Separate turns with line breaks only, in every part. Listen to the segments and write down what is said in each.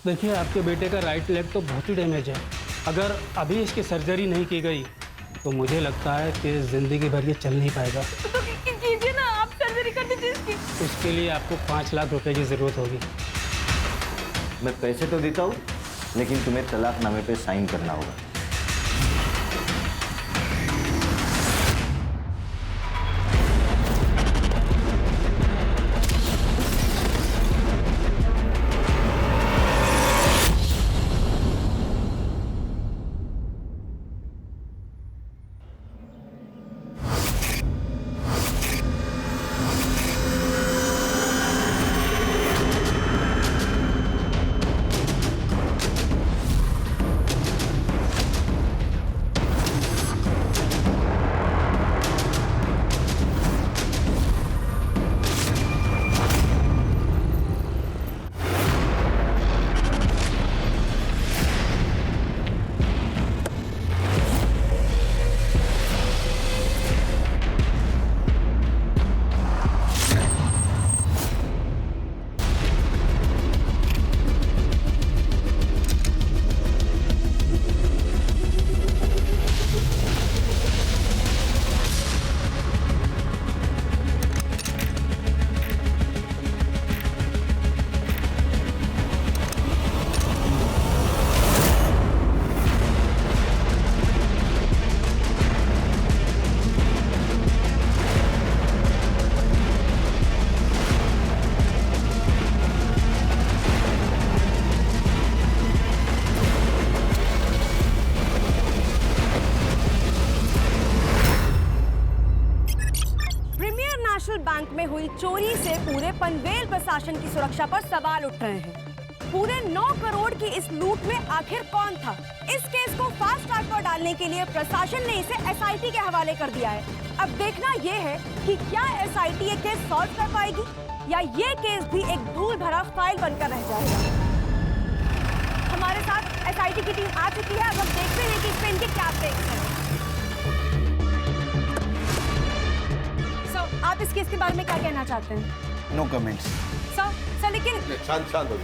देखिए, आपके बेटे का राइट लेग तो बहुत ही डैमेज है। अगर अभी इसकी सर्जरी नहीं की गई तो मुझे लगता है कि ज़िंदगी भर ये चल नहीं पाएगा।
तो कीजिए ना, आप सर्जरी कर दीजिए इसकी।
उसके लिए आपको 5 लाख रुपए की ज़रूरत होगी।
मैं पैसे तो देता हूँ, लेकिन तुम्हें तलाकनामे पे साइन करना होगा।
बैंक में हुई चोरी से पूरे पनवेल प्रशासन की सुरक्षा पर सवाल उठ रहे हैं। पूरे 9 करोड़ की इस लूट में आखिर कौन था? इस केस को फास्ट ट्रैक पर डालने के लिए प्रशासन ने इसे एसआईटी के हवाले कर दिया है। अब देखना यह है कि क्या एसआईटी ये केस सॉल्व कर पाएगी या ये केस भी एक धूल भरा फाइल बनकर रह जाएगा। हमारे साथ एसआईटी की टीम आ चुकी है। अब हम देखते हैं कि इसमें इनके क्या स्टेक्स हैं। आप इस केस के बारे में क्या कहना चाहते हैं?
No comments.
सर लेकिन
शांत हो जाओ।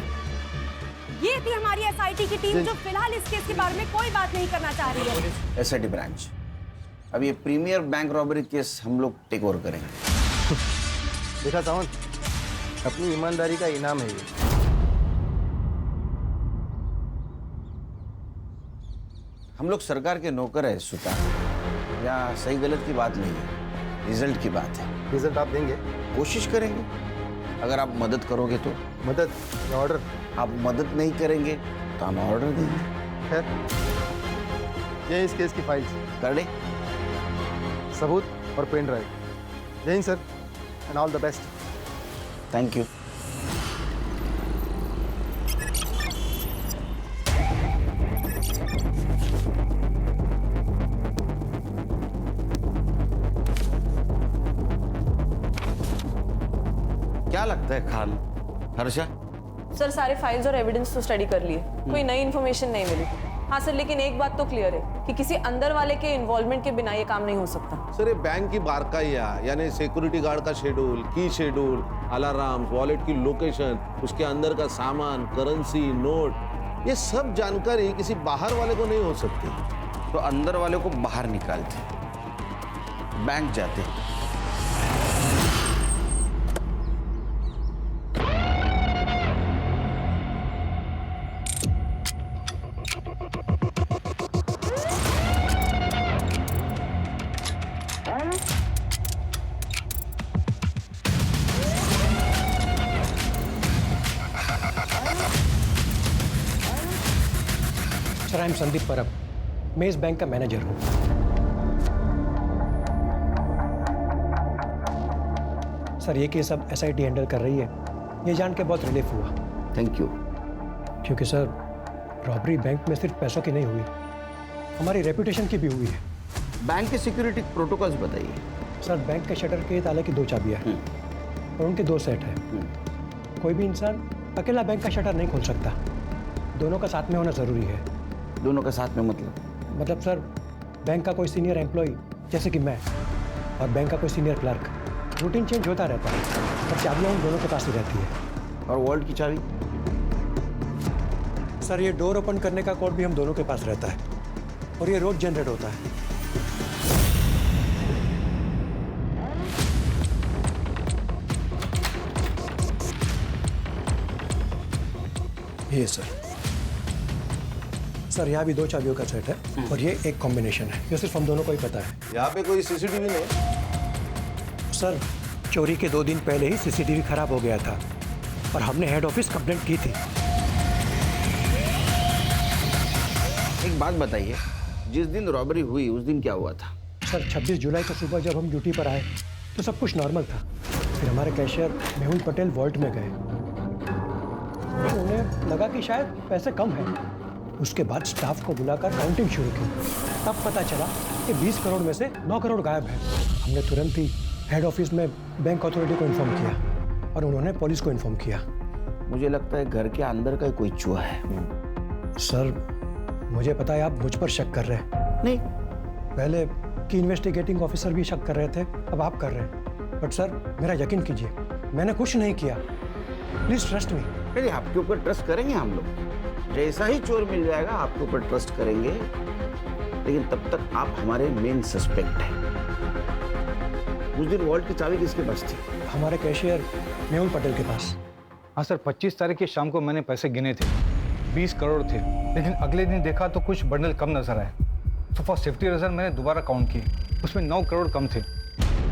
ये थी हमारी एसआईटी की टीम जो फिलहाल इस केस के बारे में कोई बात नहीं करना चाह रही है।
एसआईटी ब्रांच, अब ये प्रीमियर बैंक रॉबरी केस हम लोग टेक ओवर करेंगे।
देखा सावंत, अपनी ईमानदारी का इनाम है ये।
हम लोग सरकार के नौकर है सुल्तान, या सही गलत की बात नहीं है, रिजल्ट की बात है।
रिजल्ट आप देंगे?
कोशिश करेंगे, अगर आप मदद करोगे तो।
मदद या ऑर्डर?
आप मदद नहीं करेंगे तो हम ऑर्डर देंगे।
खैर, ये इस केस की फाइल्स,
कर ले।
सबूत और पेन ड्राइव। जय Hind sir, and all the best.
Thank you. क्या लगता है खान? हर्षा?
सर सारे फाइल्स और एविडेंस तो स्टडी कर लिए, कोई नई इन्फॉर्मेशन नहीं मिली। हाँ सर, लेकिन एक बात तो क्लियर है कि किसी अंदर वाले के इन्वॉल्वमेंट के बिना ये काम नहीं हो सकता।
सर ये बैंक की बारकाइया, यानी सिक्योरिटी गार्ड का शेड्यूल, की शेड्यूल, अलार्म, वॉलेट की लोकेशन, उसके अंदर का सामान, करेंसी, नोट, ये सब जानकारी किसी बाहर वाले को नहीं हो सकती।
तो अंदर वाले को बाहर निकालते, बैंक जाते।
सर, आई एम संदीप परब, मैं इस बैंक का मैनेजर हूँ। सर, ये केस अब एसआईटी हैंडल कर रही है, ये जान के बहुत रिलीफ हुआ।
Thank you.
क्योंकि सर, रॉबरी बैंक में सिर्फ पैसों की नहीं हुई, हमारी रेपुटेशन की भी हुई है।
बैंक के सिक्योरिटी प्रोटोकॉल्स बताइए।
सर, बैंक के शटर के ताले की 2 चाबियाँ हैं और उनके 2 सेट हैं। कोई भी इंसान अकेला बैंक का शटर नहीं खोल सकता, दोनों का साथ में होना ज़रूरी है।
दोनों का साथ में
मतलब सर, बैंक का कोई सीनियर एम्प्लॉय जैसे कि मैं और बैंक का कोई सीनियर क्लर्क, रूटीन चेंज होता रहता है, पर चाबियाँ उन दोनों के पास ही रहती है।
और वॉल्ट की चाबी?
सर ये डोर ओपन करने का कोड भी हम दोनों के पास रहता है और ये रोज जनरेट होता है। ये सर यहाँ भी 2 चाबियों का सेट है और ये एक कॉम्बिनेशन है। ये सिर्फ हम दोनों को ही पता है।
यहाँ पे कोई सीसीटीवी नहीं?
सर चोरी के 2 दिन पहले ही सीसीटीवी खराब हो गया था और हमने हेड ऑफिस कंप्लेंट की थी।
एक बात बताइए, जिस दिन रॉबरी हुई उस दिन क्या हुआ था?
सर 26 जुलाई को सुबह जब हम ड्यूटी पर आए तो सब कुछ नॉर्मल था। फिर हमारे कैशियर मेहुल पटेल वॉल्ट में गए। उन्हें लगा कि शायद पैसे कम हैं। उसके बाद स्टाफ को बुलाकर काउंटिंग शुरू की। तब पता चला कि 20 करोड़ में से 9 करोड़ गायब है। हमने तुरंत ही हेड ऑफिस में बैंक अथॉरिटी को इन्फॉर्म किया और उन्होंने पुलिस को इन्फॉर्म किया।
मुझे लगता है घर के अंदर का कोई चूहा है।
सर मुझे पता है आप मुझ पर शक कर रहे हैं।
नहीं,
पहले की इन्वेस्टिगेटिंग ऑफिसर भी शक कर रहे थे, अब आप कर रहे हैं। बट सर मेरा यकीन कीजिए, मैंने कुछ नहीं किया। Please trust me.
नहीं, आपके ऊपर ट्रस्ट करेंगे हम लोग। जैसा ही चोर मिल जाएगा आपके ऊपर ट्रस्ट करेंगे, लेकिन तब तक आप हमारे मेन सस्पेक्ट हैं। उस दिन वॉल्ट की चाबी किसके पास थी?
हमारे कैशियर मेहुल पटेल के पास।
हाँ सर, 25 तारीख की शाम को मैंने पैसे गिने थे, 20 करोड़ थे, लेकिन अगले दिन देखा तो कुछ बंडल कम नजर आए। तो फॉर सेफ्टी रीजन मैंने दोबारा काउंट किए, उसमें 9 करोड़ कम थे।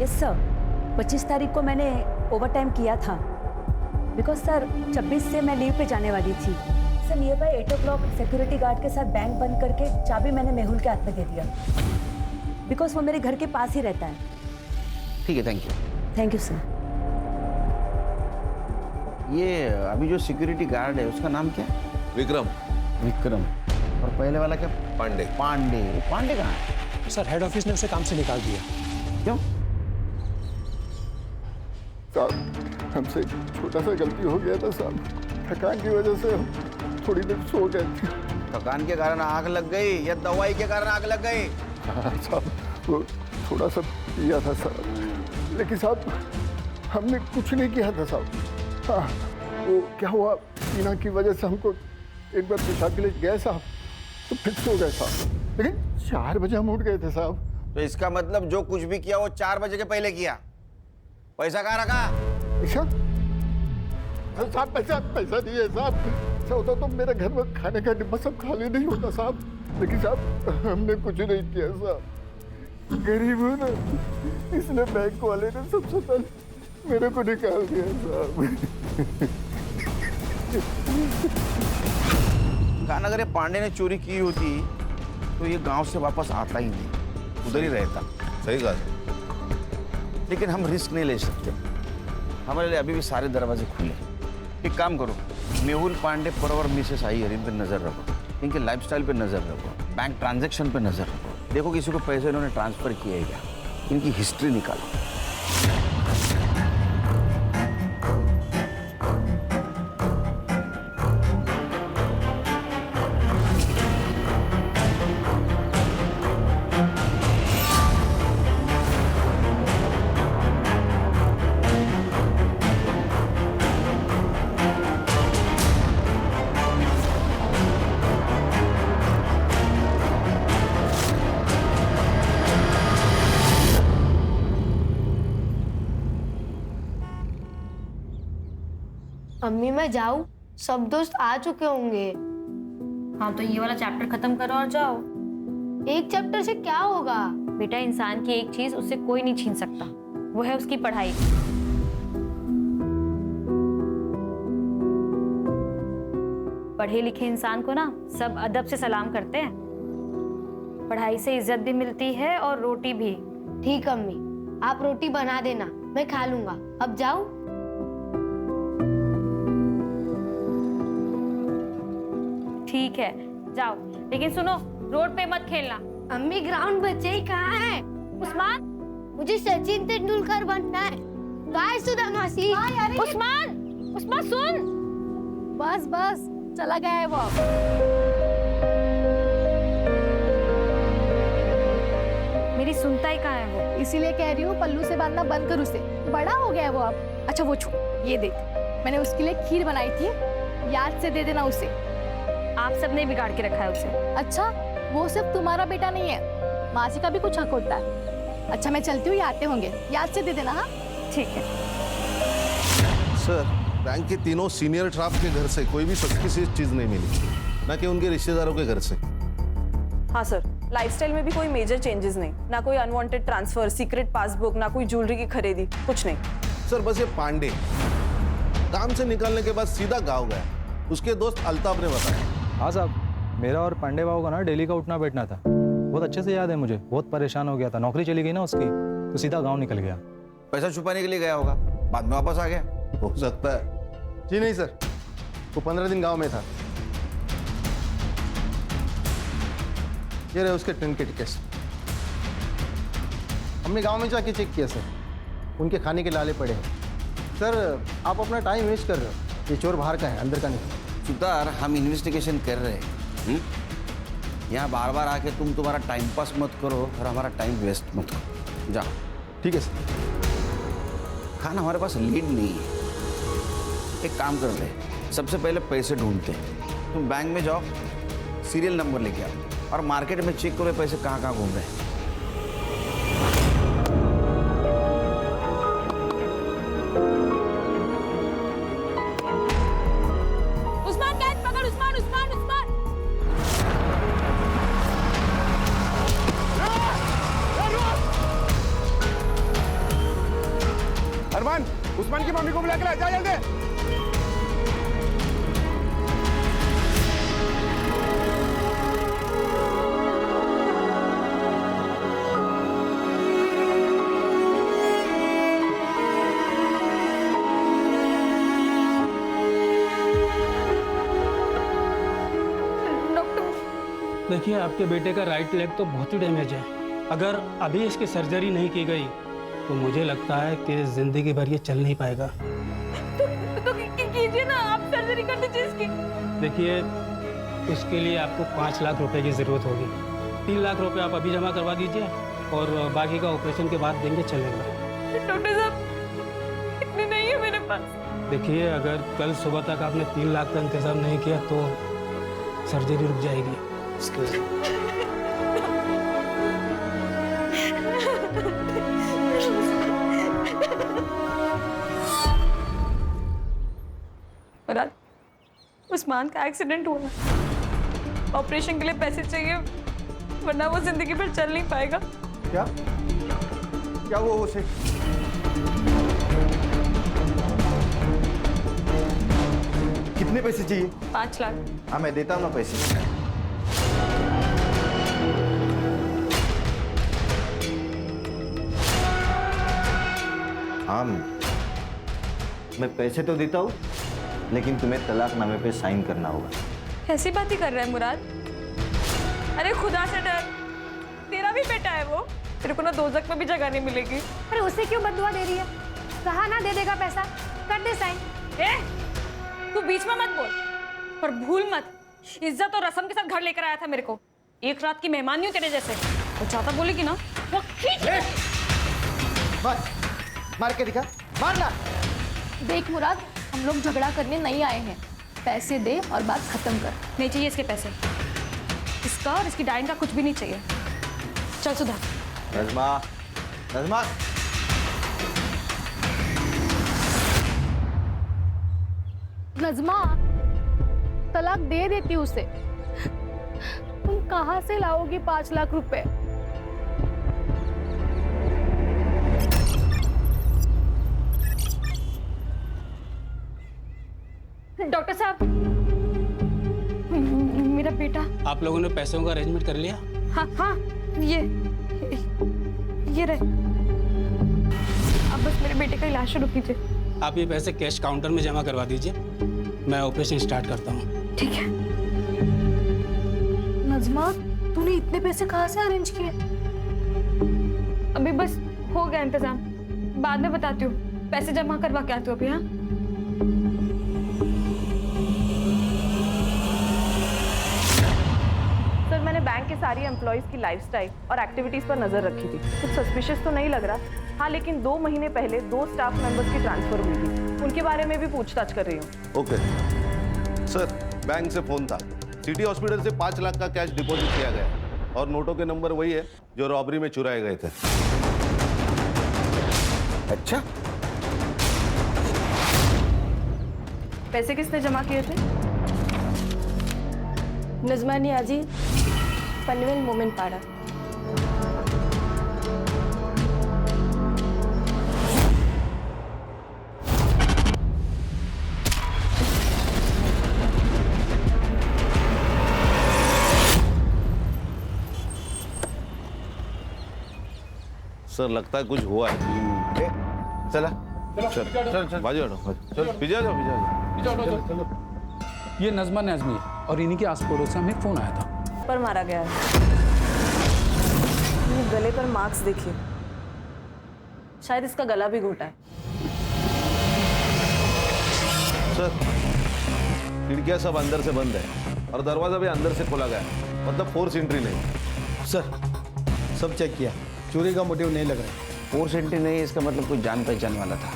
यस सर, 25 तारीख को मैंने ओवरटाइम किया था बिकॉज सर 26 से मैं लीव पे जाने वाली थी। Sir near by 8 o'clock security guard के साथ बैंक बंद करके चाबी मैंने मेहुल के हाथ में दे दिया बिकॉज वो मेरे घर के पास ही रहता है।
ठीक है, thank you.
Thank you sir.
ये अभी जो सिक्योरिटी गार्ड है उसका नाम क्या है?
विक्रम।
विक्रम। और पहले वाला क्या?
पांडे।
पांडे। पांडे कहाँ है?
सर हेड ऑफिस ने उसे काम से निकाल दिया।
क्यों?
साहब हमसे छोटा सा गलती हो गया था साहब। थकान की वजह से हम थोड़ी देर सो गए थे।
थकान के कारण आग लग गई या दवाई के कारण आग लग गई?
हाँ साहब, वो थोड़ा सा पिया था साहब, लेकिन साहब हमने कुछ नहीं किया था साहब। हाँ वो क्या हुआ, पीना की वजह से हमको एक बार पेशाब के लिए गए साहब तो फिर सो गए साहब, लेकिन 4 बजे हम उठ गए थे साहब।
तो इसका मतलब जो कुछ भी किया वो 4 बजे के पहले किया। पैसा कहाँ रखा?
अच्छा साहब, पैसा नहीं है साहब। ऐसा होता तो मेरे घर में खाने का डिब्बा सब खाली नहीं होता साहब, लेकिन साहब हमने कुछ नहीं किया साहब। गरीब हूँ ना, इसलिए बैंक वाले ने सबसे पहले मेरे को निकाल दिया साहब।
खान अगर ये पांडे ने चोरी की होती तो ये गांव से वापस आता ही नहीं, उधर ही रहता।
सही बात।
लेकिन हम रिस्क नहीं ले सकते, हमारे लिए अभी भी सारे दरवाजे खुले। एक काम करो, मेहुल पांडे पर और मिसेस अय्यर इन पर नजर रखो, इनके लाइफस्टाइल पे नजर रखो, बैंक ट्रांजैक्शन पे नजर रखो, देखो किसी को पैसे इन्होंने ट्रांसफर किए है क्या, इनकी हिस्ट्री निकालो।
अम्मी मैं जाऊँ? सब दोस्त आ चुके होंगे।
हाँ तो ये वाला चैप्टर खत्म करो और जाओ।
एक चैप्टर से क्या होगा?
बेटा इंसान की एक चीज उससे कोई नहीं छीन सकता, वो है उसकी पढ़ाई। पढ़े लिखे इंसान को ना सब अदब से सलाम करते हैं। पढ़ाई से इज्जत भी मिलती है और रोटी भी।
ठीक अम्मी, आप रोटी बना देना, मैं खा लूंगा। अब जाऊँ?
ठीक है जाओ, लेकिन सुनो रोड पे मत खेलना।
अम्मी ग्राउंड बच्चे ही कहाँ है?
उस्मान,
मुझे सचिन तेंदुलकर बनना है। बाय सुधा मासी।
उस्मान, उस्मान सुन।
बस बस चला गया है वो।
मेरी सुनता ही कहाँ है वो?
इसीलिए कह रही हूँ पल्लू से बांधना बंद कर उसे, बड़ा हो गया है वो अब। अच्छा वो छोड़, ये देख मैंने उसके लिए खीर बनाई थी, याद से दे देना उसे।
आप सबने बिगाड़ के रखा है उसे।
अच्छा, वो सिर्फ तुम्हारा बेटा नहीं है, मासी का भी कुछ हक होता है। अच्छा मैं चलती हूँ, ये आते होंगे, याद से दे देना। हाँ
ठीक है।
सर, बैंक के तीनों सीनियर स्टाफ के घर से कोई भी सस्पिशियस चीज नहीं मिली, ना कि उनके रिश्तेदारों के घर से।
हाँ सर, लाइफस्टाइल में भी कोई मेजर चेंजेस नहीं, ना कोई अनवांटेड ट्रांसफर, सीक्रेट पासबुक, ना कोई ज्वेलरी की खरीदी, कुछ नहीं।
सर बस ये पांडे काम से निकलने के बाद सीधा गाँव गया, उसके दोस्त अल्ताफ ने बताया।
हाँ साहब, मेरा और पांडे बाबू का ना डेली का उठना बैठना था, बहुत अच्छे से याद है मुझे। बहुत परेशान हो गया था, नौकरी चली गई ना उसकी, तो सीधा गाँव निकल गया।
पैसा छुपाने के लिए गया होगा, बाद में वापस आ गया।
हो सकता है।
जी नहीं सर, वो 15 दिन गांव में था। ये रहे उसके ट्रेन के टिकट्स। हमने गांव में जाके चेक किया सर, उनके खाने के लाले पड़े हैं। सर आप अपना टाइम वेस्ट कर रहे हो, ये चोर बाहर का है, अंदर का नहीं।
सुतार, हम इन्वेस्टिगेशन कर रहे हैं। यहाँ बार बार आके तुम्हारा टाइम पास मत करो और हमारा टाइम वेस्ट मत करो। जाओ।
ठीक है सर।
खाना हमारे पास लीड नहीं है, एक काम कर रहे, सबसे पहले पैसे ढूंढते हैं। तुम बैंक में जाओ, सीरियल नंबर लेके आओ और मार्केट में चेक करो पैसे कहाँ कहाँ घूम रहे हैं।
उस्मान कैच पकड़, उस्मान उस्मान उस्मान।
अरमान, उस्मान की मम्मी को बुला के ला, जा जल्दी।
देखिए, आपके बेटे का राइट लेग तो बहुत ही डैमेज है। अगर अभी इसकी सर्जरी नहीं की गई तो मुझे लगता है कि जिंदगी भर ये चल नहीं पाएगा।
तो कीजिए ना, आप सर्जरी कर दीजिए इसकी।
देखिए, उसके लिए आपको 5 लाख रुपए की ज़रूरत होगी। 3 लाख रुपए आप अभी जमा करवा दीजिए और बाकी का ऑपरेशन के बाद देंगे, चलेगा।
डॉक्टर साहब, इतने नहीं है मेरे पास।
देखिए, अगर कल सुबह तक आपने 3 लाख का इंतज़ाम नहीं किया तो सर्जरी रुक जाएगी।
मुराद, उस्मान का एक्सीडेंट हुआ, ऑपरेशन के लिए पैसे चाहिए, वरना वो जिंदगी भर चल नहीं पाएगा।
क्या क्या हुआ उसे? कितने पैसे चाहिए?
5 लाख।
हाँ मैं देता हूँ ना पैसे।
हाँ मैं पैसे तो देता हूँ, लेकिन तुम्हें तलाकनामे पे साइन करना होगा।
ऐसी बात ही कर रहा है मुराद? अरे खुदा से डर, तेरा भी बेटा है वो, तेरे को ना दोजख में भी जगह नहीं मिलेगी।
अरे उसे क्यों बददुआ दे रही है? कहा ना दे देगा पैसा, कर दे साइन।
तू बीच में मत बोल, पर भूल मत, इज्जत और रस्म के साथ घर लेकर आया था मेरे को। एक रात की मेहमान नहीं हूँ तेरे जैसे। वो ज्यादा बोलेगी ना वो खींच।
मार के दिखा, मारना।
देख मुराद, हम लोग झगड़ा करने नहीं आए हैं, पैसे दे और बात खत्म कर।
नहीं चाहिए इसके पैसे, इसका और इसकी डाइन का कुछ भी नहीं चाहिए। चल सुधा।
नज़मा, नज़मा।
नज़मा, तलाक दे देती उसे। तुम कहाँ से लाओगी 5 लाख रुपए?
डॉक्टर साहब, मेरा बेटा।
आप लोगों ने पैसों का अरेंजमेंट कर लिया?
हाँ हाँ, ये रहे। अब बस मेरे बेटे का इलाज शुरू कीजिए।
आप ये पैसे कैश काउंटर में जमा करवा दीजिए, मैं ऑपरेशन स्टार्ट करता हूँ।
ठीक है।
नज़मा, तूने इतने पैसे कहाँ से अरेंज किए?
अभी बस हो गया इंतजाम, बाद में बताती हूँ। पैसे जमा करवा के आती हूँ अभी। हाँ
सर, मैंने बैंक के सारी एम्प्लॉयज की लाइफस्टाइल और एक्टिविटीज पर नजर रखी थी। कुछ सस्पिशियस तो नहीं लग रहा। हाँ, लेकिन 2 महीने पहले 2 स्टाफ मेंबर्स की ट्रांसफर हुई थी, उनके बारे में भी पूछताछ कर रही हूँ।
ओके सर, बैंक से फोन था, सिटी हॉस्पिटल से 5 लाख का कैश डिपॉजिट किया गया है और नोटों के नंबर वही है जो रॉबरी में चुराए गए थे।
अच्छा,
पैसे किसने जमा किए थे?
नजमा नियाजी, पनवेल मोमेंट पाड़ा।
सर लगता है कुछ हुआ है।
चला
चल चल चल बाजू हटो, चल पीछे आ जाओ।
ये नज़मा नाज़मी और इन्हीं के आस पड़ोस से हमें फ़ोन आया था।
पर मारा गया है। ये गले पर मार्क्स देखिए, शायद इसका गला भी घोटा है।
सर खिड़कियां सब अंदर से बंद है और दरवाजा भी अंदर से खोला गया है, मतलब फोर्स एंट्री नहीं।
सर सब चेक किया, चोरी का मोटिव नहीं लग रहा है।
फोर्स एंट्री नहीं है, इसका मतलब कोई जान पहचान वाला था।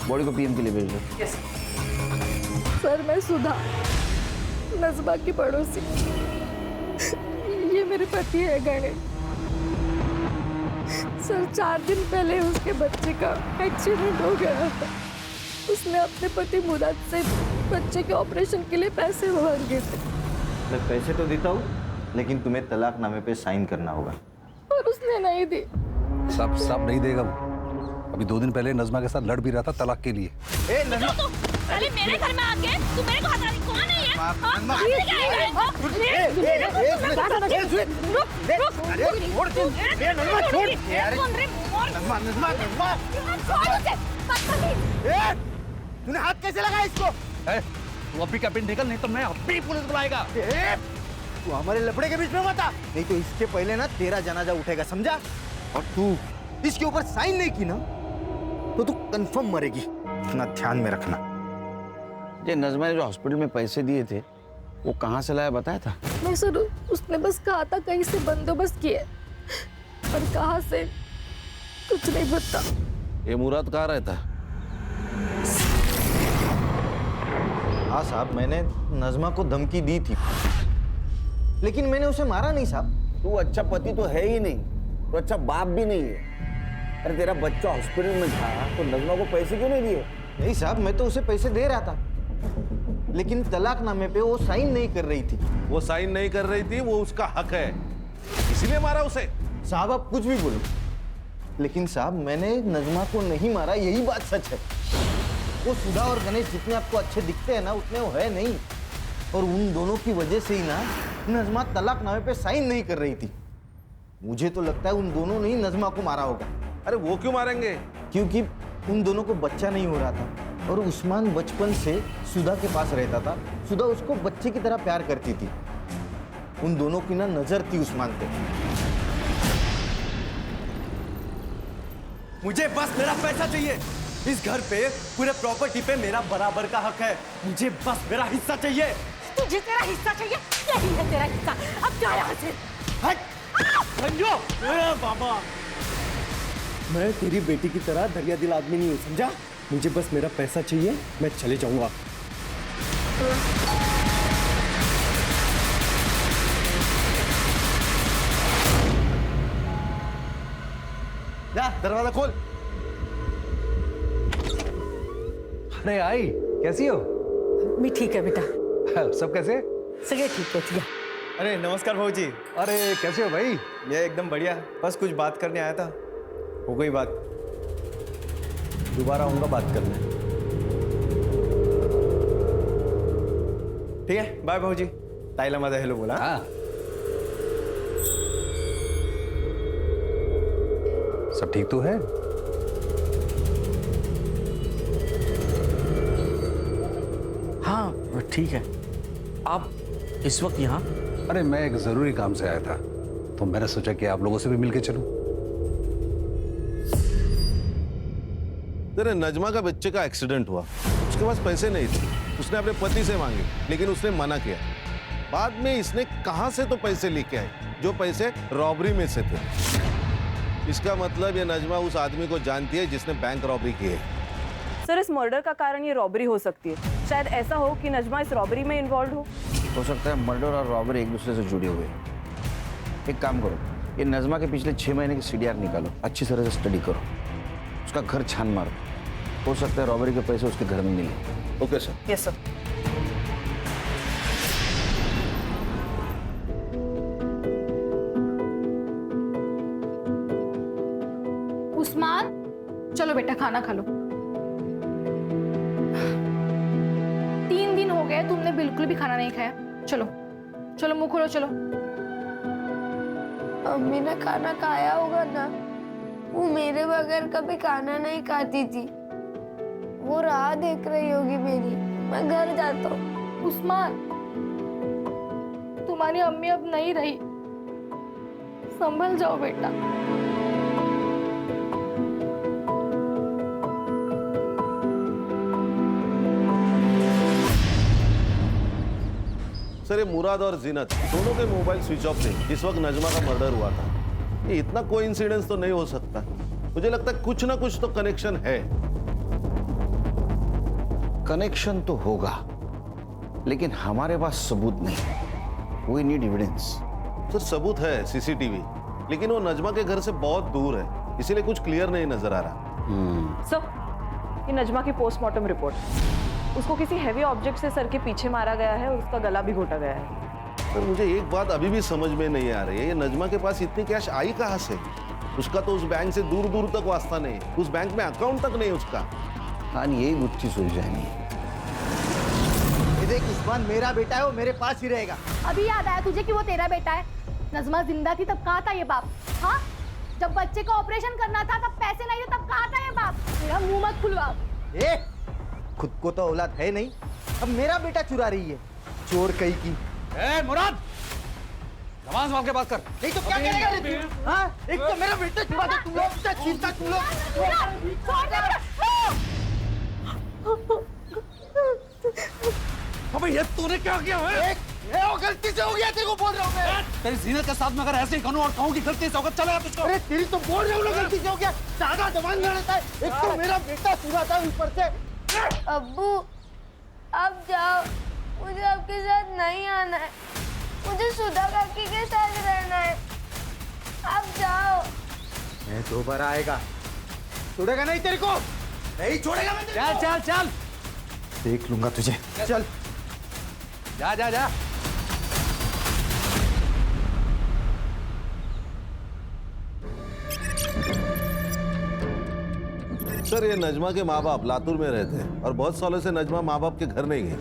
बॉडी को पीएम के लिए भेज दो।
सर मैं सुधा, नजमा की पड़ोसी। ये मेरे पति है गणेश। सर 4 दिन पहले उसके बच्चे का एक्सीडेंट हो गया था। उसने अपने पति मुराद से बच्चे के ऑपरेशन के लिए पैसे मांगे थे।
मैं पैसे तो देता हूँ, लेकिन तुम्हें तलाकनामे पे साइन करना होगा।
और उसने नहीं दी।
सब नहीं देगा वो। अभी 2 दिन पहले नज़मा के साथ लड़ भी रहा था तलाक के लिए।
ए नज़मा, साले मेरे घर में आके तू मेरे को हटा रही, कौन है ये?
तूने हाथ कैसे लगाया इसको?
तू अभी का पिन निकल, नहीं तो मैं अभी पुलिस बुलाएगा।
तू हमारे लफड़े के बीच में मत आ, नहीं तो इसके पहले ना तेरा जनाजा उठेगा, समझा? और तू इसके ऊपर साइन नहीं की ना तो तू कंफर्म मरेगी, इतना ध्यान में रखना।
ये नज़मा ने जो हॉस्पिटल में पैसे दिए थे वो कहाँ से लाया बताया था?
नहीं सर, उसने बस कहा था कहीं से बंदोबस्त किए, पर कहाँ से कुछ नहीं पता।
ये मुराद कहाँ रहता है?
हाँ साहब, मैंने नज़मा को धमकी दी थी, लेकिन मैंने उसे मारा नहीं साहब।
तू अच्छा पति तो है ही नहीं, तो अच्छा बाप भी नहीं है। अरे तेरा बच्चा हॉस्पिटल में था तो नज़मा को पैसे क्यों नहीं दिए?
नहीं साहब, मैं तो उसे पैसे दे रहा था, लेकिन तलाकनामे पे वो साइन नहीं कर रही थी।
वो साइन नहीं कर रही थी, वो उसका हक है, इसीलिए मारा उसे।
साहब आप कुछ भी बोलो, लेकिन साहब मैंने नज़मा को नहीं मारा, यही बात सच है। वो सुधा और गणेश जितने आपको अच्छे दिखते हैं ना, उतने वो है नहीं। और उन दोनों की वजह से ही ना नज़मा तलाकनामे पे साइन नहीं कर रही थी। मुझे तो लगता है उन दोनों ने ही नज़मा को मारा होगा।
अरे वो क्यों मारेंगे?
क्योंकि उन दोनों को बच्चा नहीं हो रहा था और उस्मान बचपन से सुधा के पास रहता था। सुधा उसको बच्चे की तरह प्यार करती थी। उन दोनों की ना नजर थी उस्मान पे।
मुझे बस मेरा पैसा चाहिए। इस घर पे पूरे प्रॉपर्टी पे मेरा बराबर का हक है। मुझे बस मेरा हिस्सा चाहिए।
तुझे तेरा हिस्सा चाहिए? यही है तेरा हिस्सा। अब जा यहाँ से।
संजो, बाबा, मैं तेरी बेटी की तरह दरिया दिल आदमी नहीं हूँ, समझा? मुझे बस मेरा पैसा चाहिए, मैं चले जाऊंगा।
जा दरवाजा खोल।
अरे आई, कैसी हो?
मैं ठीक है बेटा।
सब कैसे?
सगे ठीक है भैया।
अरे नमस्कार भाऊजी।
अरे कैसे हो भाई?
ये एकदम बढ़िया, बस कुछ बात करने आया था। हो गई बात, दोबारा आऊंगा बात करने। ठीक है, बाय भाऊजी। ताईला माझा हेलो बोला।
हाँ। सब ठीक तो है?
हाँ ठीक है। आप इस वक्त यहाँ?
अरे मैं एक जरूरी काम से आया था, तो मैंने सोचा कि आप लोगों से भी मिलके चलूं।
तेरे नज़मा का बच्चे का एक्सीडेंट हुआ, उसके पास पैसे नहीं थे, उसने अपने पति से मांगे, लेकिन उसने मना किया। बाद में इसने कहां से तो पैसे लेके आए, जो पैसे रॉबरी में से थे। इसका मतलब ये नज़मा उस आदमी को जानती है जिसने बैंक रॉबरी की है।
सर इस मर्डर का कारण ये रॉबरी हो सकती है। शायद ऐसा हो कि नज़मा इस रॉबरी में इन्वॉल्व हो।
हो सकता है मर्डर और रॉबरी एक दूसरे से जुड़े हुए हैं। एक काम करो, ये नज़मा के पिछले 6 महीने की CDR निकालो, अच्छी तरह से स्टडी करो, उसका घर छान मारो। हो सकता है रॉबरी के पैसे उसके घर में मिले।
Okay sir.
Yes sir.
Usman, चलो बेटा खाना खा लो। 3 दिन हो गए तुमने बिल्कुल भी खाना नहीं खाया। चलो चलो मुंह खोलो चलो।
अम्मी ने खाना खाया होगा ना, वो मेरे बगैर कभी खाना नहीं खाती थी, वो राह देख रही होगी मेरी। मैं घर जाता हूँ।
उस्मान, तुम्हारी अम्मी अब नहीं रही, संभल जाओ बेटा।
सर, ये मुराद और जीनत दोनों के मोबाइल स्विच ऑफ थे जिस वक्त नजमा का मर्डर हुआ था। ये इतना कोइंसिडेंस तो नहीं हो सकता। मुझे लगता है कुछ ना कुछ तो कनेक्शन है।
कनेक्शन तो होगा, लेकिन हमारे पास सबूत नहीं। We need evidence.
सर, सबूत है CCTV, लेकिन वो नजमा के घर से बहुत दूर है, इसीलिए कुछ क्लियर नहीं नजर आ रहा।
सर, ये नजमा की पोस्टमार्टम रिपोर्ट। उसको किसी हैवी ऑब्जेक्ट से सर के पीछे मारा गया है और उसका गला भी घोटा गया है।
सर, मुझे एक बात अभी भी समझ में नहीं आ रही है, ये नजमा के पास इतनी कैश आई कहाँ से? उसका तो उस बैंक से दूर दूर तक वास्ता नहीं, उस बैंक में अकाउंट तक नहीं उसका।
हाँ, यही गुत्थी सुलझानी है।
ये देख उस्मान, मेरा बेटा है, वो मेरे पास ही रहेगा।
अभी याद आया तुझे कि वो तेरा बेटा है? नज़मा जिंदा थी तब कहाँ था ये बाप? हाँ, जब बच्चे का ऑपरेशन करना था तब पैसे नहीं थे, तब कहाँ था ये बाप? मेरा मुंह मत खुलवा।
ए, खुद को तो औलाद है नहीं, अब मेरा बेटा चुरा रही है, चोर कहीं की।
ए मुराद, जवान सवाल के बात कर।
नहीं तो क्या करेगा? हाँ, एक तो मेरा बेटा चुरा दे तुम लोग, चिंता तुम लोग।
अबे ये तूने क्या किया है?
वो गलती से हो गया, तेरे को बोल रहा हूँ मैं।
तेरी जीनत के साथ में अगर ऐसे ही करूं और कहूं कि गलती से होगा, चलेगा तुझको?
अरे तेरी तो बोल रहा हूँ ना, गलती से हो गया। ज्यादा जवान लड़ता है, एक तो मेरा बेटा चुरा था ऊपर से।
अब्बू, अब जाओ, मुझे आपके साथ नहीं आना है, मुझे सुधा काकी के साथ रहना है। अब जाओ।
मैं दोबारा आएगा, छोड़ेगा नहीं तेरे को, नहीं छोड़ेगा मैं।
चल चल चल,
देख लूंगा तुझे। चल,
जा जा जा।
सर, ये नजमा के माँ बाप लातूर में रहते हैं और बहुत सालों से नजमा माँ बाप के घर नहीं गई।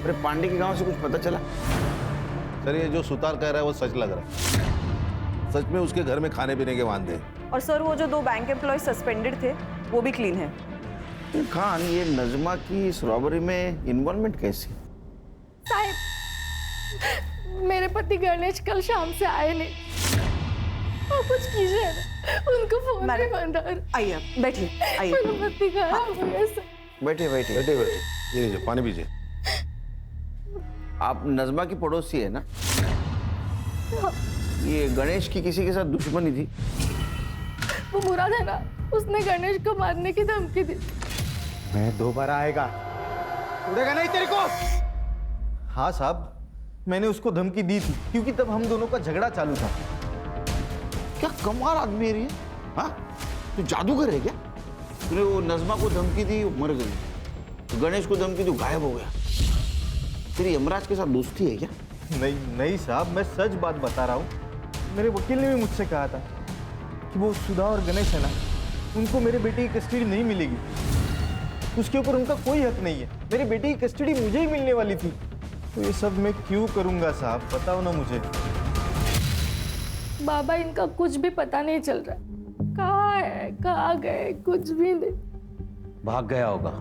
अरे पांडे के गांव से कुछ पता चला?
सर, ये जो सुतार कह रहा है वो सच लग रहा है। सच में उसके घर में खाने पीने के वांदे हैं।
और सर, वो जो 2 बैंक एम्प्लॉय सस्पेंडेड थे वो भी क्लीन है।
खान, ये नजमा की इस रॉबरी में इन्वॉल्वमेंट कैसी?
साहब, मेरे पति गणेश कल शाम से आए नहीं, और कुछ कीजिए ना, उनको फोन पे बंद कर।
आइए, बैठिए, आइए।
मेरे पति गायब हो गए सर।
बैठे बैठे
बैठे बैठे, ये लीजिए पानी पीजिए।
आप नजमा की पड़ोसी है ना? ये गणेश की किसी के साथ दुश्मनी थी?
वो मुराद है ना, उसने गणेश को मारने की धमकी दी।
मैं दोबारा आएगा, छोड़ेगा नहीं तेरे को। हाँ साहब, मैंने उसको धमकी दी थी क्योंकि तब हम दोनों का झगड़ा चालू था।
क्या कमाल आदमी है ये? हाँ, तू जादूगर है क्या? तूने वो नजमा को धमकी दी, वो मर गई। गणेश को धमकी दी, गायब हो गया। तेरी यमराज के साथ दोस्ती है क्या?
नहीं नहीं साहब, मैं सच बात बता रहा हूँ। मेरे वकील ने भी मुझसे कहा था कि वो सुधा और गणेश है ना, उनको मेरे बेटे की कस्टडी नहीं मिलेगी, उसके ऊपर उनका कोई हक नहीं है। मेरे बेटे की कस्टडी मुझे ही मिलने वाली थी, तो ये सब मैं क्यों करूंगा साहब, बताओ ना मुझे।
बाबा, इनका कुछ भी पता नहीं चल रहा, कहाँ है कहाँ गए, कुछ भी नहीं।
भाग गया होगा।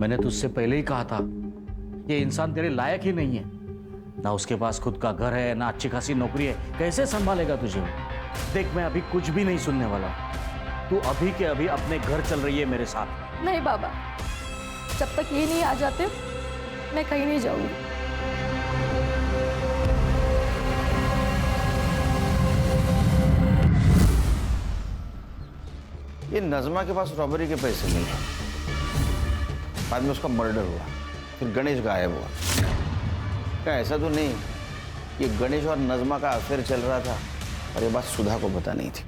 मैंने तुझसे पहले ही कहा था, ये इंसान तेरे लायक ही नहीं है। ना उसके पास खुद का घर है, ना अच्छी खासी नौकरी है, कैसे संभालेगा तुझे? देख, मैं अभी कुछ भी नहीं सुनने वाला। तू अभी के अभी अपने घर चल रही है मेरे साथ।
नहीं बाबा, जब तक ये नहीं आ जाते मैं कहीं नहीं जाऊंगी।
ये नजमा के पास रॉबरी के पैसे नहीं है, बाद में उसका मर्डर हुआ। फिर गणेश गायब हुआ। क्या ऐसा तो नहीं कि गणेश और नज़मा का अफेयर चल रहा था और ये बात सुधा को पता नहीं थी?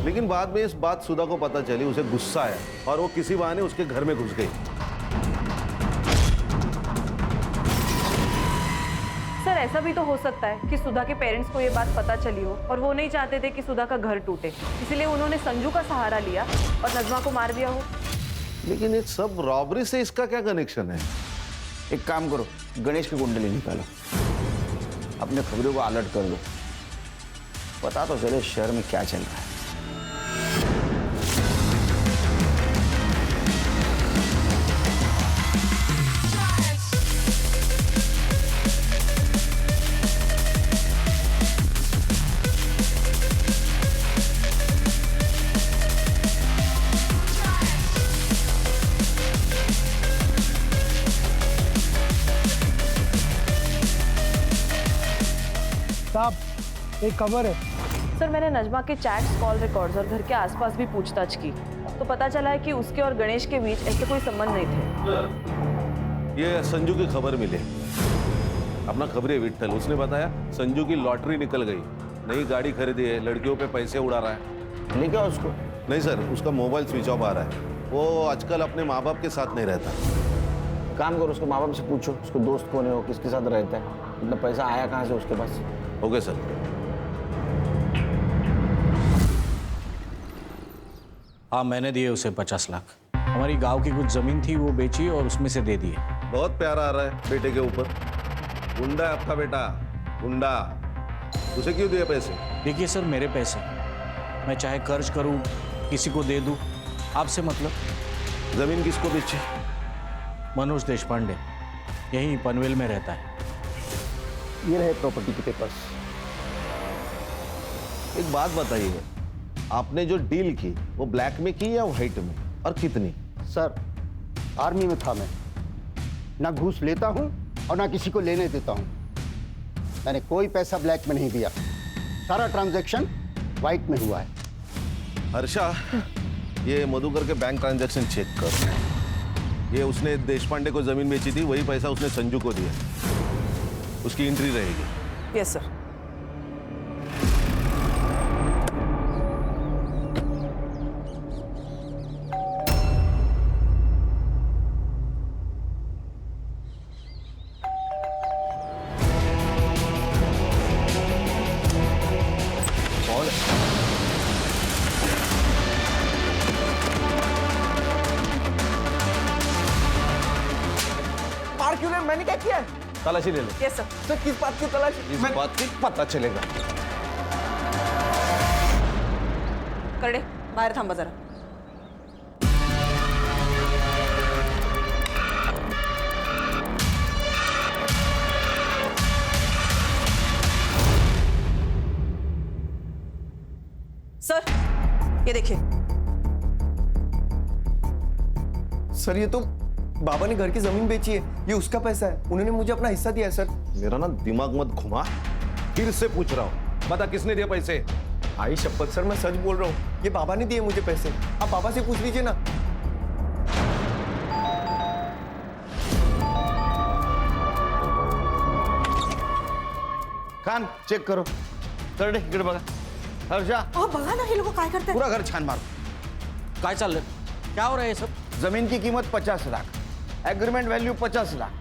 लेकिन बाद में इस बात सुधा को पता चली, उसे गुस्सा आया और वो किसी बहाने उसके घर में घुस गई।
सर ऐसा भी तो हो सकता है कि सुधा के पेरेंट्स को ये बात पता चली हो और वो नहीं चाहते थे कि सुधा का घर टूटे, इसलिए उन्होंने संजू का सहारा लिया और नज़मा को मार दिया हो।
लेकिन ये सब रॉबरी से इसका क्या कनेक्शन है?
एक काम करो, गणेश की कुंडली निकालो, अपने खबरों को अलर्ट कर दो, पता तो चले शहर में क्या चल रहा है।
साहब एक खबर है।
सर मैंने नजमा के चैट्स, कॉल रिकॉर्ड्स और घर के आसपास भी पूछताछ की तो पता चला है कि उसके और गणेश के बीच ऐसे कोई संबंध नहीं थे।
ये संजू की खबर मिली, अपना खबरी विट्ठल, उसने बताया संजू की लॉटरी निकल गई, नई गाड़ी खरीदी है, लड़कियों पे पैसे उड़ा रहा है।
नहीं क्या उसको?
नहीं सर, उसका मोबाइल स्विच ऑफ आ रहा है, वो आजकल अपने माँ बाप के साथ नहीं रहता।
काम करो, उसके माँ बाप से पूछो उसको दोस्त कौन है, वो किसके साथ रहता है, इतना पैसा आया कहाँ से उसके पास।
Okay sir.
हाँ मैंने दिए उसे 50 लाख। हमारी गांव की कुछ जमीन थी वो बेची और उसमें से दे दिए।
बहुत प्यारा आ रहा है बेटे के ऊपर। गुंडा है आपका बेटा, गुंडा। उसे क्यों दिए पैसे?
देखिए सर मेरे पैसे, मैं चाहे कर्ज करूं किसी को दे दूं, आपसे मतलब?
जमीन किसको बेची?
मनोज देशपांडे, यहीं पनवेल में रहता है।
ये रहे प्रॉपर्टी के पेपर्स।
एक बात बताइए, आपने जो डील की वो ब्लैक में की या व्हाइट में, और कितनी?
सर आर्मी में था मैं, ना घूस लेता हूं और ना किसी को लेने देता हूं। मैंने कोई पैसा ब्लैक में नहीं दिया, सारा ट्रांजैक्शन व्हाइट में हुआ है।
हर्षा, ये मधुकर के बैंक ट्रांजैक्शन चेक कर। ये उसने देशपांडे को जमीन बेची थी, वही पैसा उसने संजू को दिया, उसकी एंट्री रहेगी।
Yes sir.
क्यों नहीं? मैंने क्या किया है?
तलाशी ले लो।
Yes sir.
सर किस बात की तलाशी?
इस बात की पता चलेगा।
करडे बाहेर थांबा जरा। सर ये देखिए।
सर ये तो बाबा ने घर की जमीन बेची है, ये उसका पैसा है, उन्होंने मुझे अपना हिस्सा दिया है सर।
मेरा ना दिमाग मत घुमा, फिर से पूछ रहा हूँ, बता किसने दिया पैसे?
आई शपथ सर मैं सच बोल रहा हूँ, ये बाबा ने दिए मुझे पैसे, आप बाबा से पूछ लीजिए ना।
कान चेक करो, कर दे इकडे बघा। हर्षा
बघा ना हे लोक काय करतात।
पूरा घर छान मारो।
काय चाललंय? क्या हो रहा है ये सब?
जमीन की कीमत 50 lakh, agreement value 50 lakh,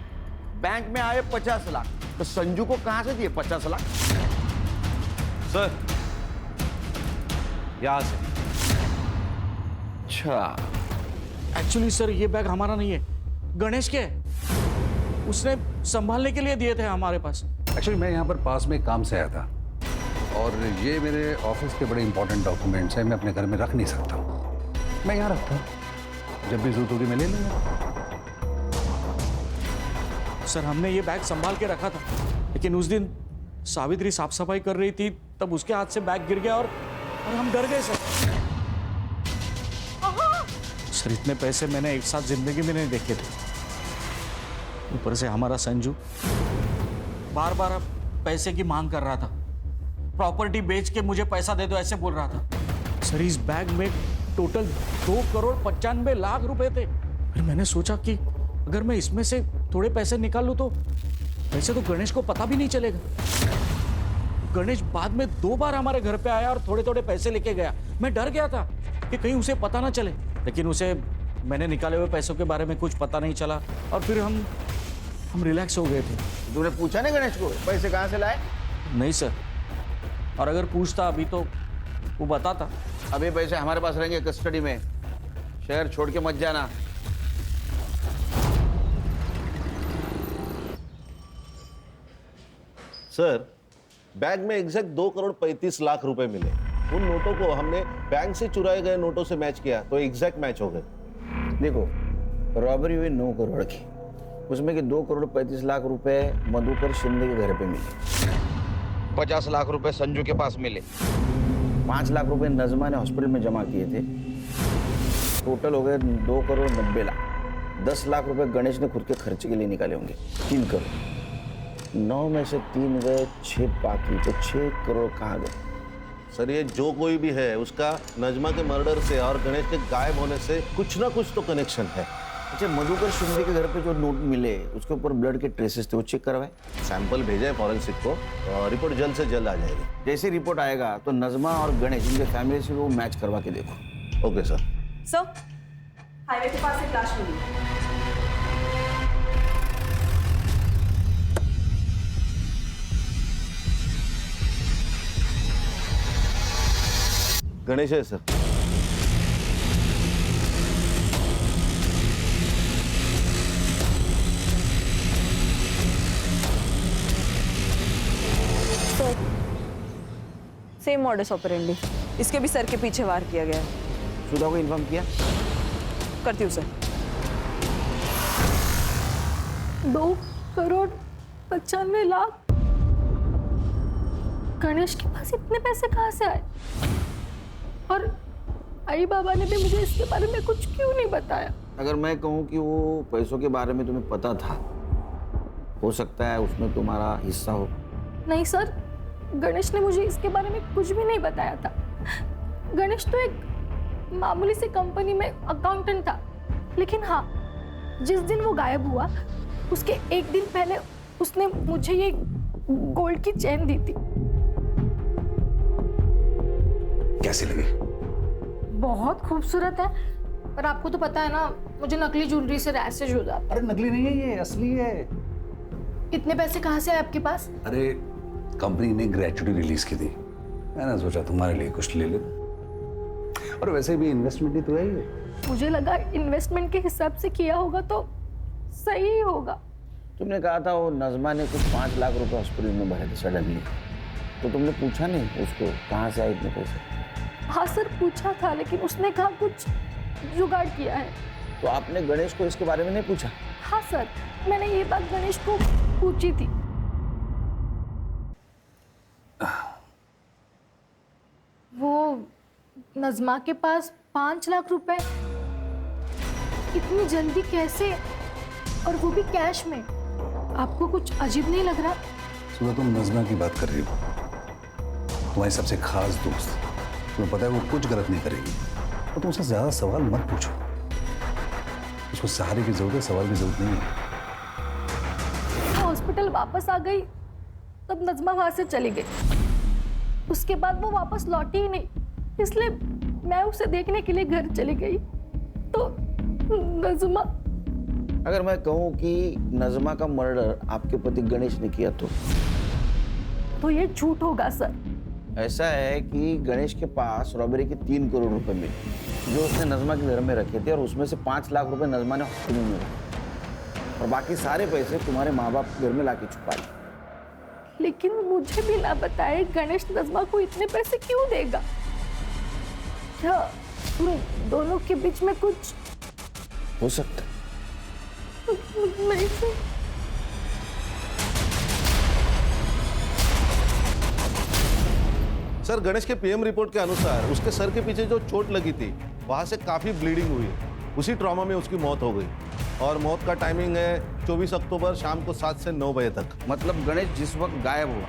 bank में आए 50 लाख, तो संजू को कहां से दिए 50 लाख?
सर यहां से।
अच्छा एक्चुअली सर ये बैग हमारा नहीं है, गणेश के है। उसने संभालने के लिए दिए थे हमारे पास।
एक्चुअली मैं यहाँ पर पास में काम से आया था और ये मेरे ऑफिस के बड़े इंपॉर्टेंट डॉक्यूमेंट्स हैं, मैं अपने घर में रख नहीं सकता हूँ, मैं यहाँ रखता हूँ, जब भी जरूरत होगी मैं ले लूँगा।
सर हमने ये बैग संभाल के रखा था, लेकिन उस दिन सावित्री साफ सफाई कर रही थी, तब उसके हाथ से बैग गिर गया और हम डर गए सर। सर इतने पैसे मैंने एक साथ जिंदगी में नहीं देखे थे। ऊपर से हमारा संजू बार बार पैसे की मांग कर रहा था, प्रॉपर्टी बेच के मुझे पैसा दे दो ऐसे बोल रहा था। सर इस बैग में टोटल 2,95,00,000 रुपए थे। फिर मैंने सोचा कि अगर मैं इसमें से थोड़े पैसे निकाल लूं तो वैसे तो गणेश को पता भी नहीं चलेगा। गणेश बाद में 2 बार हमारे घर पे आया और थोड़े थोड़े पैसे लेके गया। मैं डर गया था कि कहीं उसे पता ना चले, लेकिन उसे मैंने निकाले हुए पैसों के बारे में कुछ पता नहीं चला और फिर हम रिलैक्स हो गए थे।
तूने पूछा नहीं गणेश को पैसे कहाँ से लाए?
नहीं सर, और अगर पूछता अभी तो वो बताता।
अभी पैसे हमारे पास रहेंगे कस्टडी में, शहर छोड़ के मत जाना।
सर, बैग में एग्जैक्ट 2,35,00,000 रुपए मिले। उन नोटों को हमने बैंक से चुराए गए नोटों से मैच किया तो एग्जैक्ट मैच हो गए।
देखो, रॉबरी हुई 9 करोड़ की, उसमें कि 2,35,00,000 रुपए मधुकर शिंदे के घर पे मिले, 50 लाख रुपए संजू के पास मिले, 5 लाख रुपए नजमा ने हॉस्पिटल में जमा किए थे। टोटल हो गए 2,90,00,000। 10 लाख रुपए गणेश ने खुद के खर्चे के लिए निकाले होंगे, 3 करोड़। 9 में से 3 गए, 6 बाकी, तो 6 करोड़ कहाँ गए?
सर, ये जो कोई भी है उसका नजमा के मर्डर से और गणेश के गायब होने से कुछ ना कुछ तो कनेक्शन है।
अच्छा, मधुकर शिंदे के घर पे जो नोट मिले उसके ऊपर ब्लड के ट्रेसेस थे, वो चेक करवाए?
सैंपल भेजे फॉरेंसिक को, रिपोर्ट जल्द से जल्द आ जाएगी।
जैसे रिपोर्ट आएगा तो नजमा और गणेश इनके फैमिली से वो मैच करवा के देखो।
Okay sir.
सर, हाईवे के पास एक लाश मिली।
गणेश है सर।
सेम मॉडस ऑपरेंडी, इसके भी सर के पीछे वार किया गया है।
सुधा को इन्फॉर्म किया?
करती हूँ सर।
2,95,00,000। गणेश के पास इतने पैसे कहाँ से आए? और आई बाबा ने भी मुझे इसके बारे में कुछ क्यों नहीं बताया?
अगर मैं कहूँ कि वो पैसों के बारे में तुम्हें पता था, हो सकता है उसमें तुम्हारा हिस्सा हो।
नहीं सर, गणेश ने मुझे इसके बारे में कुछ भी नहीं बताया था। गणेश तो एक मामूली सी कंपनी में अकाउंटेंट था, लेकिन हाँ, जिस दिन वो गायब हुआ उसके एक दिन पहले उसने मुझे ये गोल्ड की चेन दी थी।
कैसी लगी?
बहुत खूबसूरत है, पर आपको तो पता है ना, मुझे नकली ज्वेलरी से रैशेज हो जाता है।
अरे नकली नहीं है, ये असली है।
इतने पैसे कहाँ से आए आपके पास?
अरे कंपनी ने ग्रेचुटी रिलीज की थी, मैंने सोचा तुम्हारे लिए कुछ ले ले। और वैसे भी इन्वेस्टमेंट ही तो है ये।
मुझे लगा इन्वेस्टमेंट के हिसाब से किया होगा तो सही होगा।
तुमने कहा था वो नजमा ने कुछ 5 लाख रुपए हॉस्पिटल में भरे थे सडनली, तो तुमने पूछा नहीं उसको कहाँ से आए इतने पैसे?
हाँ सर, पूछा था, लेकिन उसने कहा कुछ जुगाड़ किया है।
तो आपने गणेश को इसके बारे में नहीं पूछा?
हाँ सर, मैंने ये बात गणेश को पूछी थी। वो नजमा के पास 5 लाख रुपए इतनी जल्दी कैसे, और वो भी कैश में? आपको कुछ अजीब नहीं लग रहा?
सुबह तुम नजमा की बात कर रही हो, तुम्हारी सबसे खास दोस्त, तुम्हें पता है वो कुछ गलत नहीं करेगी, और तुम उससे ज्यादा सवाल मत पूछो। उसको सहारे की जरूरत है, सवाल की जरूरत नहीं है।
हॉस्पिटल वापस आ गई तब नजमा वहां से चली गई। उसके बाद वो वापस लौटी ही नहीं, इसलिए मैं उसे देखने के लिए घर चली गई। तो नजमा,
अगर मैं कहूँ कि नजमा का मर्डर आपके पति गणेश ने किया तो
ये झूठ होगा सर।
ऐसा है कि गणेश के पास रॉबरी के 3 करोड़ रुपए मिले जो उसने नजमा के घर में रखे थे, और उसमें से 5 लाख रुपए नजमा ने हॉस्पिटल में रखे, और बाकी सारे पैसे तुम्हारे माँ बाप घर में लाके छुपा लिए।
लेकिन मुझे भी ना बताए गणेश नजमा को इतने पैसे क्यों देगा? क्या तुम दोनों के बीच में कुछ
हो सकता?
नहीं सर।
सर, गणेश के पीएम रिपोर्ट के अनुसार उसके सर के पीछे जो चोट लगी थी वहां से काफी ब्लीडिंग हुई, उसी ट्रॉमा में उसकी मौत हो गई, और मौत का टाइमिंग है 24 अक्टूबर शाम को 7 से 9 बजे तक।
मतलब गणेश जिस वक्त गायब हुआ?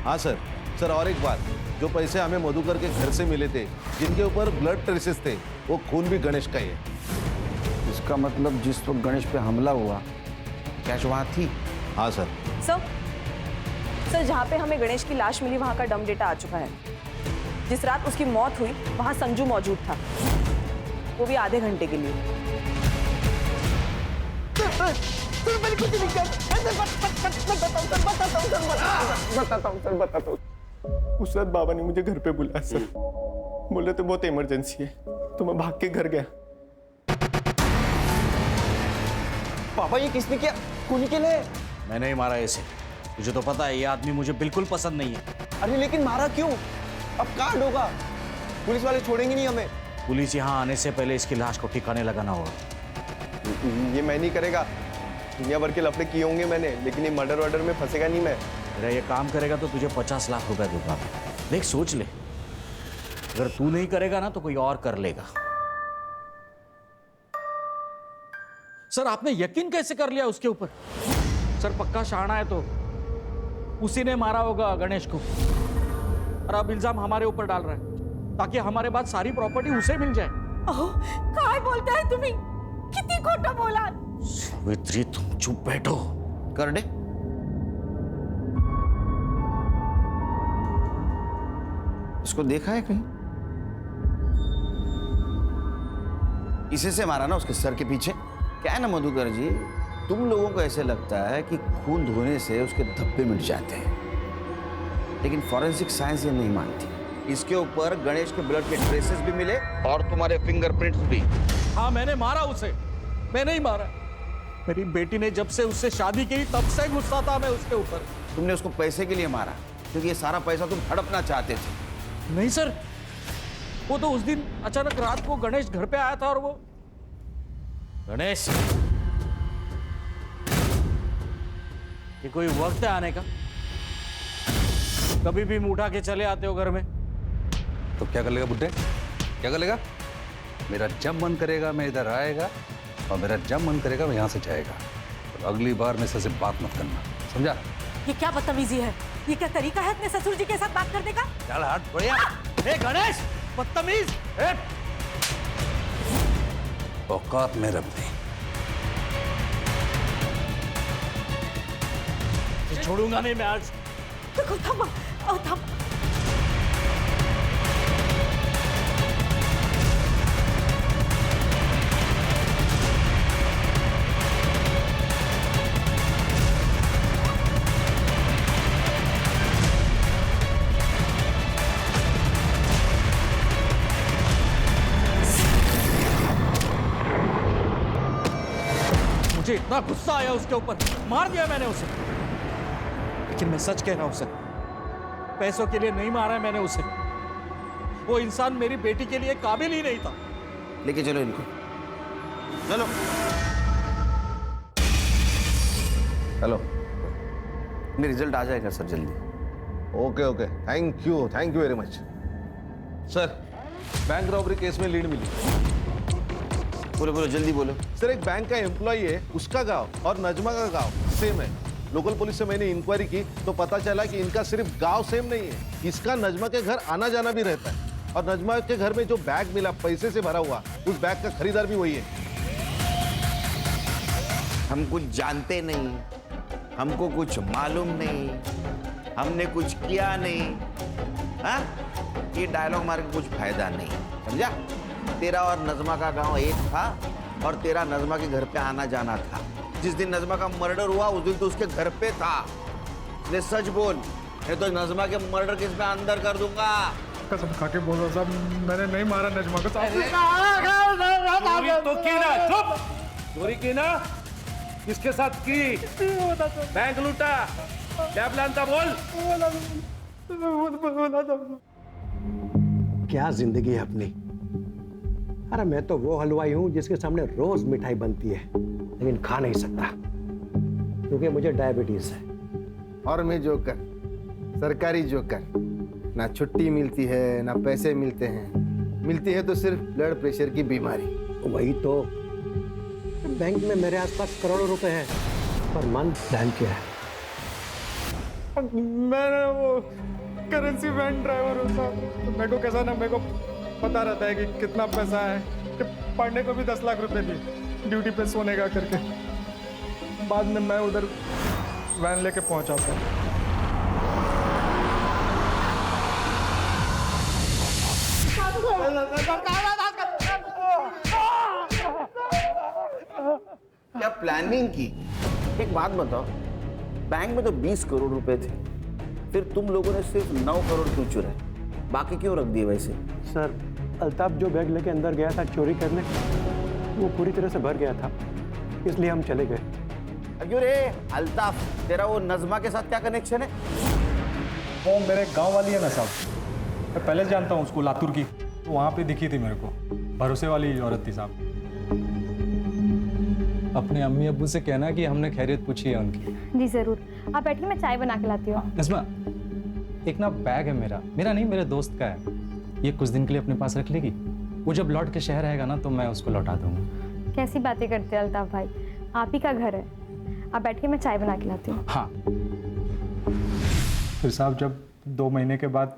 हाँ सर। सर, और एक बात, जो पैसे हमें मधुकर के घर से मिले थे, जिनके ऊपर ब्लड ट्रेसेस थे, वो खून भी गणेश का ही है।
इसका मतलब जिस वक्त गणेश पे हमला हुआ कैश वहाँ थी?
हाँ सर।
सर जहाँ पे हमें गणेश की लाश मिली वहाँ का डम डेटा आ चुका है। जिस रात उसकी मौत हुई वहाँ संजू मौजूद था, वो भी आधे घंटे के लिए।
बताता हूँ। उस रात बाबा ने मुझे घर पे बुलाया सर, बोले तो बहुत इमरजेंसी है, तो मैं भाग के घर गया।
पापा ये किसने किया? खूनी के लिए?
मैंने ही मारा इसे। मुझे तो पता है ये आदमी मुझे बिल्कुल पसंद नहीं है।
अरे लेकिन मारा क्यों? अब कहाँ होगा? पुलिस वाले छोड़ेंगे नहीं हमें।
पुलिस यहाँ आने से पहले इसकी लाश को ठिकाने लगाना होगा।
ये मैं नहीं करेगा, दुनिया भर के लफड़े किए होंगे मैंने, लेकिन ये मर्डर वर्डर में फंसेगा नहीं मैं।
मेरा ये काम करेगा तो तुझे 50 लाख रुपए दूंगा। देख सोच ले, अगर तू नहीं करेगा ना तो कोई और कर लेगा। सर आपने यकीन कैसे कर लिया उसके ऊपर? सर पक्का शाना है तो उसी ने मारा होगा गणेश को, और अब इल्जाम हमारे ऊपर डाल रहा है ताकि हमारे बाद सारी प्रॉपर्टी उसे मिल जाए।
काय बोलता है तुम्ही? किती खोटा बोला?
सावित्री तुम चुप बैठो।
कर दे। इसको देखा है कहीं? इसे से मारा ना उसके सर के पीछे। क्या है ना मधुकर जी, तुम लोगों को ऐसे लगता है कि खून धोने से उसके धब्बे मिट जाते हैं, लेकिन फॉरेंसिक साइंस ये नहीं मानती। इसके ऊपर गणेश के ब्लड के ट्रेसेस भी मिले और तुम्हारे फिंगरप्रिंट्स भी।
हाँ मैंने मारा उसे, मैंने ही मारा। मेरी बेटी ने जब से उससे शादी की तब से गुस्सा था मैं उसके ऊपर।
तुमने उसको पैसे के लिए मारा क्योंकि ये सारा पैसा तुम हड़पना चाहते थे।
नहीं सर, वो तो उस दिन अचानक रात को गणेश घर पे आया था और वो गणेश, ये कोई वक्त है आने का? कभी भी मुंह उठा के चले आते हो घर में।
तो क्या कर लेगा बुड्ढे? क्या कर लेगा? मेरा जब मन करेगा मैं इधर आएगा और मेरा जब मन करेगा मैं यहाँ से जाएगा। और अगली बार मेरे से बात मत करना, समझा?
ये क्या बदतमीजी है? ये क्या तरीका है अपने ससुर जी के साथ बात करने का?
चल हट बढ़िया। ए गणेश बदतमीज!
औकात में रब नहीं।
छोड़ूंगा नहीं मैं आज।
देखो थम, थम।
मुझे इतना गुस्सा आया उसके ऊपर, मार दिया मैंने उसे। लेकिन मैं सच कह रहा हूं सर, पैसों के लिए नहीं मारा मैंने उसे। वो इंसान मेरी बेटी के लिए काबिल ही नहीं था।
लेके चलो इनको, चलो। हेलो, मेरा रिजल्ट आ जाएगा सर जल्दी।
Okay okay, thank you very much. Sir bank robbery case में लीड मिली।
बोलो बोलो जल्दी बोलो।
सर एक बैंक का एम्प्लॉय है, उसका गांव और नजमा का गांव सेम है। लोकल पुलिस से मैंने इंक्वायरी की तो पता चला कि इनका सिर्फ गांव सेम नहीं है, इसका नजमा के घर आना जाना भी रहता है। और नजमा के घर में जो बैग मिला पैसे से भरा हुआ, उस बैग का खरीदार भी वही है।
हम कुछ जानते नहीं, हमको कुछ मालूम नहीं, हमने कुछ किया नहीं। हाँ, ये डायलॉग मार के कुछ फायदा नहीं, समझा? तेरा और नजमा का गांव एक था और तेरा नजमा के घर पे आना जाना था। जिस दिन नजमा का मर्डर हुआ उस दिन तो उसके घर पे था। ले सच बोल, नहीं तो नजमा के मर्डर केस में अंदर कर दूंगा।
कसम खा के बोलो साहब, मैंने नहीं मारा नजमा को।
चोरी तो की ना, चुप। चोरी की ना, किसके साथ की? बैंक लूटा, क्या प्लान था बोल?
क्या जिंदगी है अपनी। अरे मैं तो वो हलवाई हूं जिसके सामने रोज मिठाई बनती है, लेकिन खा नहीं सकता क्योंकि मुझे डायबिटीज है।
और मैं जोकर, सरकारी जोकर, ना छुट्टी मिलती है ना पैसे मिलते हैं, मिलती है तो सिर्फ ब्लड प्रेशर की बीमारी।
वही तो, बैंक में मेरे आसपास करोड़ों रुपए हैं पर मन ध्यान क्या है।
मैंने वो करेंसी वैन ड्राइवर होता, तो मेरे को कैसा ना, मेरे को पता रहता है कि कितना पैसा है, पांडे को भी 10 लाख रुपए दिए ड्यूटी पे सोने का करके। बाद में मैं उधर वैन लेके पहुंचा था।
क्या प्लानिंग की? एक बात बताओ, बैंक में तो 20 करोड़ रुपए थे, फिर तुम लोगों ने सिर्फ 9 करोड़ क्यों चुराए? बाकी क्यों रख दिए वैसे?
सर, अल्ताफ जो बैग लेके अंदर गया था चोरी करने, वो पूरी तरह से भर गया था, इसलिए हम चले गए।
क्यों रे अल्ताफ, तेरा वो नजमा के साथ क्या कनेक्शन है?
वो मेरे गांव वाली है ना साहब, मैं पहले से जानता हूँ उसको, लातूर की। तो वहाँ पे दिखी थी मेरे को, भरोसे वाली औरत थी साहब।
अपने अम्मी अब्बू से कहना कि हमने खैरियत पूछी है उनकी।
जी जरूर, आप बैठिए, मैं चाय बना के लाती हूँ।
नज़मा, एक ना बैग है मेरा नहीं, मेरे दोस्त का है, ये कुछ दिन के लिए अपने पास रख लेगी। वो जब लौट के शहर आएगा ना तो मैं उसको लौटा दूंगा।
कैसी बातें करते हैं अल्ताफ भाई, आप ही का घर है। आप बैठिए, मैं चाय बना के लाती हूँ।
हाँ।
फिर साहब जब 2 महीने के बाद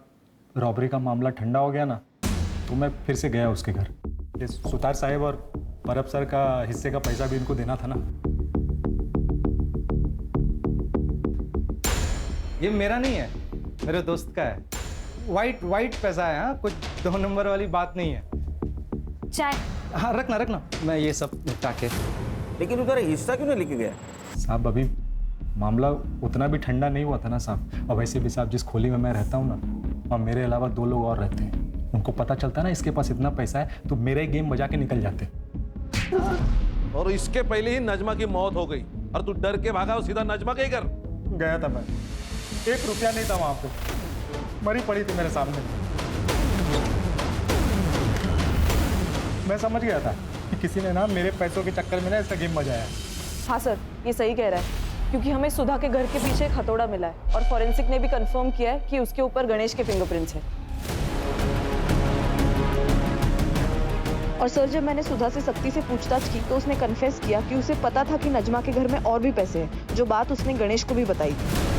रॉबरी का मामला ठंडा हो गया ना, तो मैं फिर से गया उसके घर। ये सुतार साहब और परब सर का हिस्से का पैसा भी इनको देना था ना।
ये मेरा नहीं है, मेरे दोस्त का है। वाइट पैसा है, हाँ, कुछ 2 नंबर वाली बात नहीं है।
चाय?
हाँ, रखना, मैं ये सब निपटा के।
लेकिन उधर हिस्सा क्यों नहीं लेके गया?
साहब अभी मामला उतना भी ठंडा नहीं हुआ था ना साहब। और वैसे भी साहब जिस खोली में मैं रहता हूँ ना, वहाँ मेरे अलावा 2 लोग और रहते हैं। उनको पता चलता ना इसके पास इतना पैसा है तो मेरे गेम बजा के निकल जाते।
और इसके पहले ही नजमा की मौत हो गई और तू डर के भागा और सीधा नजमा के ही घर
गया था। मैं 1 रुपया नहीं था वहां पे, मरी पड़ी थी मेरे सामने। मैं समझ गया था कि किसी ने ना मेरे पैसों के चक्कर में ना इसका गेम बजाया।
हाँ सर, ये सही कह रहा है, क्योंकि हमें सुधा के घर के पीछे एक हथौड़ा मिला है और फॉरेंसिक ने भी कंफर्म किया है कि उसके ऊपर गणेश के फिंगरप्रिंट्स हैं। और सर, जब मैंने सुधा से सख्ती से पूछताछ की तो उसने कन्फेस किया कि उसे पता था कि नजमा के घर में और भी पैसे हैं, जो बात उसने गणेश को भी बताई थी।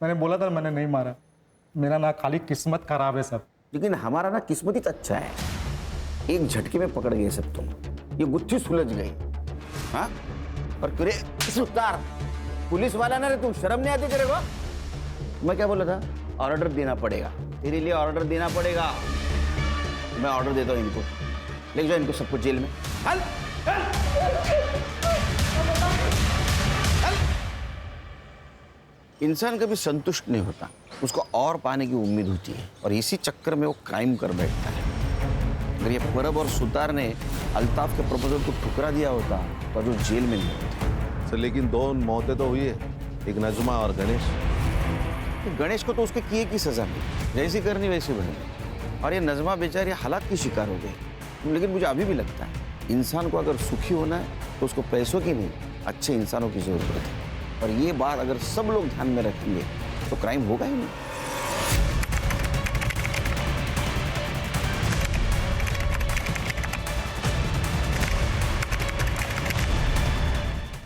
मैंने बोला था मैंने नहीं मारा, मेरा ना खाली किस्मत खराब है सब।
लेकिन हमारा ना किस्मत ही अच्छा है, एक झटके में पकड़ गए सब तुम, ये गुत्थी सुलझ गई। हाँ, और तुरे सुतार पुलिस वाला ना रे, तू शर्म नहीं आती तेरे को? मैं क्या बोला था? ऑर्डर देना पड़ेगा, तेरे लिए ऑर्डर देना पड़ेगा। मैं ऑर्डर देता हूँ इनको, ले जाओ इनको सबको जेल में। हल, इंसान कभी संतुष्ट नहीं होता, उसको और पाने की उम्मीद होती है, और इसी चक्कर में वो क्राइम कर बैठता है। अगर ये परब और सुतार ने अल्ताफ के प्रपोजल को ठुकरा दिया होता तो जो जेल में नहीं होते।
सर लेकिन 2 मौतें तो हुई है, एक नजमा और गणेश।
तो गणेश को तो उसके किए की सजा मिली, जैसी करनी वैसी बनी, और ये नजमा बेचारी हालात की शिकार हो गई। लेकिन मुझे अभी भी लगता है इंसान को अगर सुखी होना है तो उसको पैसों की नहीं, अच्छे इंसानों की जरूरत है। और ये बात अगर सब लोग ध्यान में रखेंगे तो क्राइम होगा ही नहीं।